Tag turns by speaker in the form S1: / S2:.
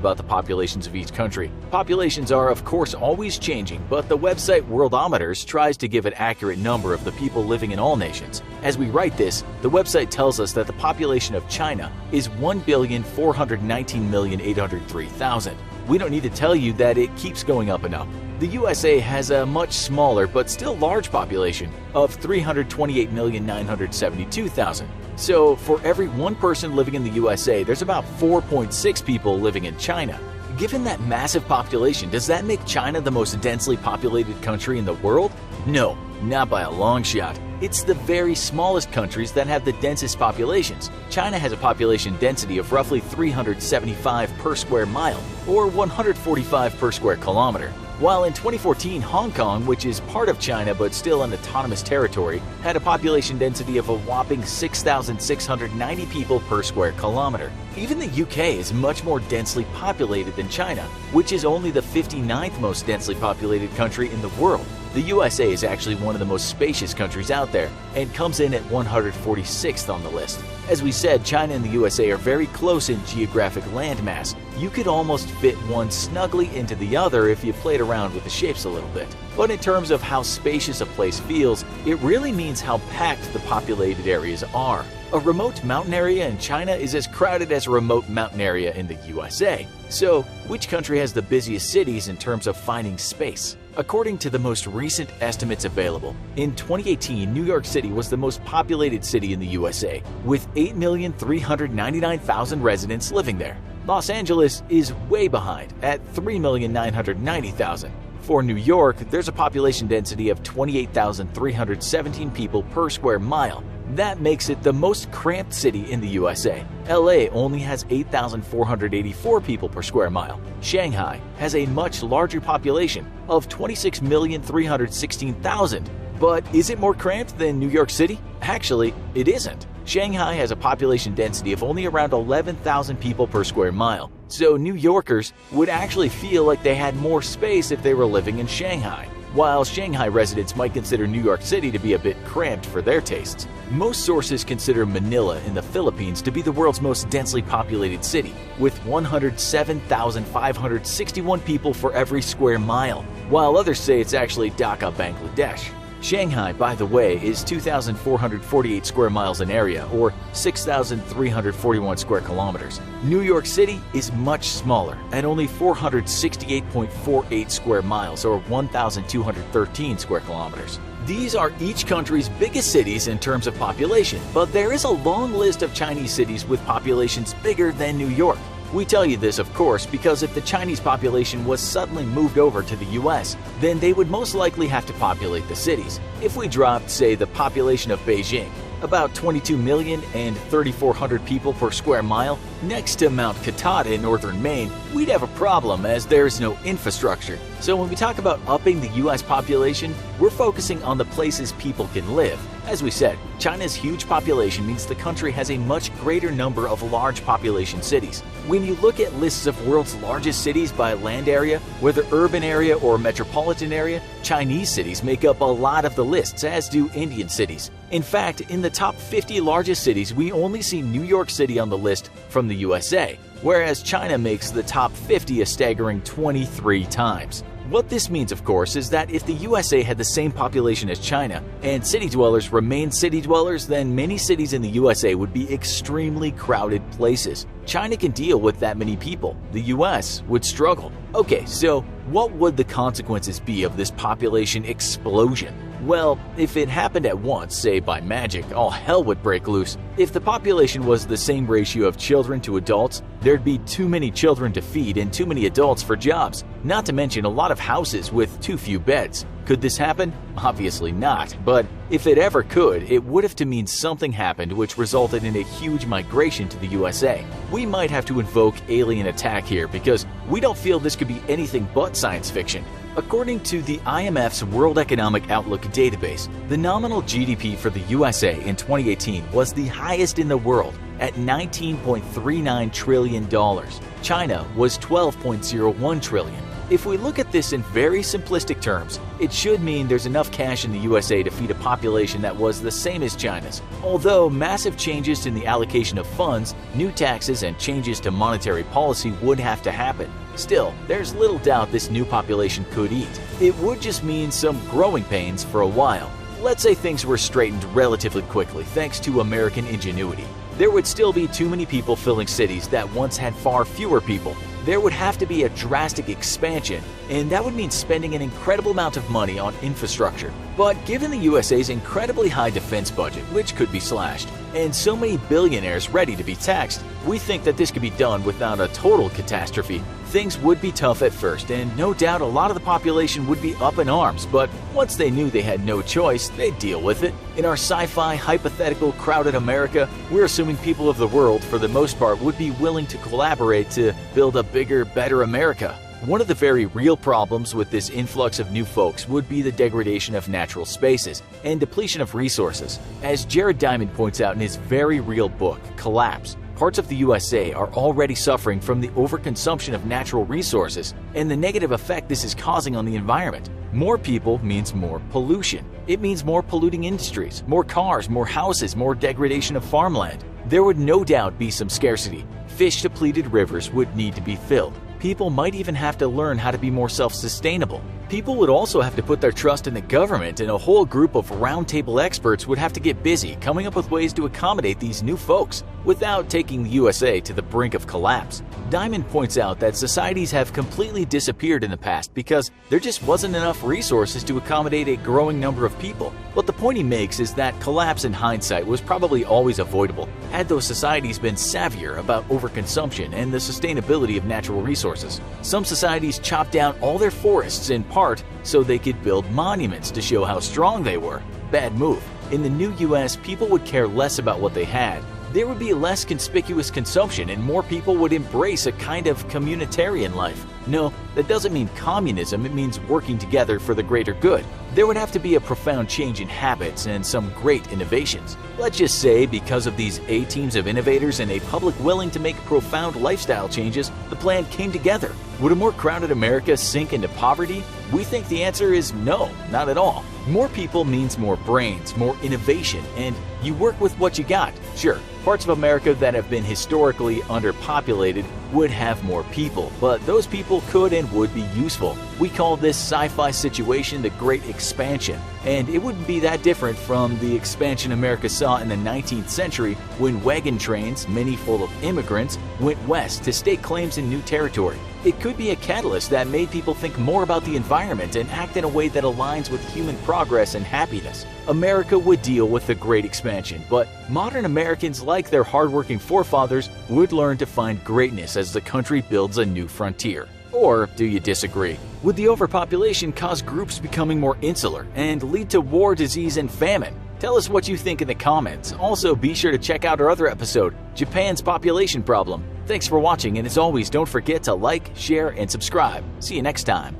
S1: about the populations of each country. Populations are, of course, always changing, but the website Worldometers tries to give an accurate number of the people living in all nations. As we write this, the website tells us that the population of China is 1,419,803,000. We don't need to tell you that it keeps going up and up. The USA has a much smaller but still large population of 328,972,000. So for every one person living in the USA, there's about 4.6 people living in China. Given that massive population, does that make China the most densely populated country in the world? No, not by a long shot. It's the very smallest countries that have the densest populations. China has a population density of roughly 375 per square mile, or 145 per square kilometer. While in 2014, Hong Kong, which is part of China but still an autonomous territory, had a population density of a whopping 6,690 people per square kilometer. Even the UK is much more densely populated than China, which is only the 59th most densely populated country in the world. The USA is actually one of the most spacious countries out there and comes in at 146th on the list. As we said, China and the USA are very close in geographic landmass. You could almost fit one snugly into the other if you played around with the shapes a little bit. But in terms of how spacious a place feels, it really means how packed the populated areas are. A remote mountain area in China is as crowded as a remote mountain area in the USA. So, which country has the busiest cities in terms of finding space? According to the most recent estimates available, in 2018, New York City was the most populated city in the USA, with 8,399,000 residents living there. Los Angeles is way behind at 3,990,000. For New York, there's a population density of 28,317 people per square mile. That makes it the most cramped city in the USA. LA only has 8,484 people per square mile. Shanghai has a much larger population of 26,316,000. But is it more cramped than New York City? Actually, it isn't. Shanghai has a population density of only around 11,000 people per square mile. So New Yorkers would actually feel like they had more space if they were living in Shanghai, while Shanghai residents might consider New York City to be a bit cramped for their tastes. Most sources consider Manila in the Philippines to be the world's most densely populated city, with 107,561 people for every square mile, while others say it's actually Dhaka, Bangladesh. Shanghai, by the way, is 2,448 square miles in area, or 6,341 square kilometers. New York City is much smaller, at only 468.48 square miles, or 1,213 square kilometers. These are each country's biggest cities in terms of population, but there is a long list of Chinese cities with populations bigger than New York. We tell you this, of course, because if the Chinese population was suddenly moved over to the US, then they would most likely have to populate the cities. If we dropped, say, the population of Beijing, about 22 million and 3,400 people per square mile, next to Mount Katahdin in northern Maine, we'd have a problem as there's no infrastructure. So when we talk about upping the US population, we're focusing on the places people can live. As we said, China's huge population means the country has a much greater number of large population cities. When you look at lists of world's largest cities by land area, whether urban area or metropolitan area, Chinese cities make up a lot of the lists, as do Indian cities. In fact, in the top 50 largest cities, we only see New York City on the list from the USA, whereas China makes the top 50 a staggering 23 times. What this means, of course, is that if the USA had the same population as China and city dwellers remained city dwellers, then many cities in the USA would be extremely crowded places. China can deal with that many people. The US would struggle. Okay, so what would the consequences be of this population explosion? Well, if it happened at once, say by magic, all hell would break loose. If the population was the same ratio of children to adults, there'd be too many children to feed and too many adults for jobs, not to mention a lot of houses with too few beds. Could this happen? Obviously not, but if it ever could, it would have to mean something happened which resulted in a huge migration to the USA. We might have to invoke alien attack here because we don't feel this could be anything but science fiction. According to the IMF's World Economic Outlook database, the nominal GDP for the USA in 2018 was the highest in the world at $19.39 trillion. China was $12.01 trillion. If we look at this in very simplistic terms, it should mean there's enough cash in the USA to feed a population that was the same as China's. Although massive changes in the allocation of funds, new taxes, and changes to monetary policy would have to happen. Still, there's little doubt this new population could eat. It would just mean some growing pains for a while. Let's say things were straightened relatively quickly thanks to American ingenuity. There would still be too many people filling cities that once had far fewer people. There would have to be a drastic expansion, and that would mean spending an incredible amount of money on infrastructure. But given the USA's incredibly high defense budget, which could be slashed, and so many billionaires ready to be taxed, we think that this could be done without a total catastrophe. Things would be tough at first, and no doubt a lot of the population would be up in arms, but once they knew they had no choice, they'd deal with it. In our sci-fi, hypothetical, crowded America, we're assuming people of the world, for the most part, would be willing to collaborate to build a bigger, better America. One of the very real problems with this influx of new folks would be the degradation of natural spaces and depletion of resources. As Jared Diamond points out in his very real book, Collapse, parts of the USA are already suffering from the overconsumption of natural resources and the negative effect this is causing on the environment. More people means more pollution. It means more polluting industries, more cars, more houses, more degradation of farmland. There would no doubt be some scarcity. Fish-depleted rivers would need to be filled. People might even have to learn how to be more self-sustainable. People would also have to put their trust in the government, and a whole group of roundtable experts would have to get busy coming up with ways to accommodate these new folks without taking the USA to the brink of collapse. Diamond points out that societies have completely disappeared in the past because there just wasn't enough resources to accommodate a growing number of people. But the point he makes is that collapse in hindsight was probably always avoidable had those societies been savvier about overconsumption and the sustainability of natural resources. Some societies chopped down all their forests in part so they could build monuments to show how strong they were. Bad move. In the new US, people would care less about what they had. There would be less conspicuous consumption and more people would embrace a kind of communitarian life. No, that doesn't mean communism, it means working together for the greater good. There would have to be a profound change in habits and some great innovations. Let's just say because of these A-teams of innovators and a public willing to make profound lifestyle changes, the plan came together. Would a more crowded America sink into poverty? We think the answer is no, not at all. More people means more brains, more innovation, and you work with what you got. Sure, parts of America that have been historically underpopulated would have more people, but those people could and would be useful. We call this sci-fi situation the Great Expansion, and it wouldn't be that different from the expansion America saw in the 19th century when wagon trains, many full of immigrants, went west to stake claims in new territory. It could be a catalyst that made people think more about the environment and act in a way that aligns with human progress and happiness. America would deal with the Great Expansion, but modern Americans, like their hardworking forefathers, would learn to find greatness as the country builds a new frontier. Or do you disagree? Would the overpopulation cause groups becoming more insular and lead to war, disease, and famine? Tell us what you think in the comments. Also, be sure to check out our other episode, Japan's Population Problem. Thanks for watching, and as always, don't forget to like, share, and subscribe. See you next time.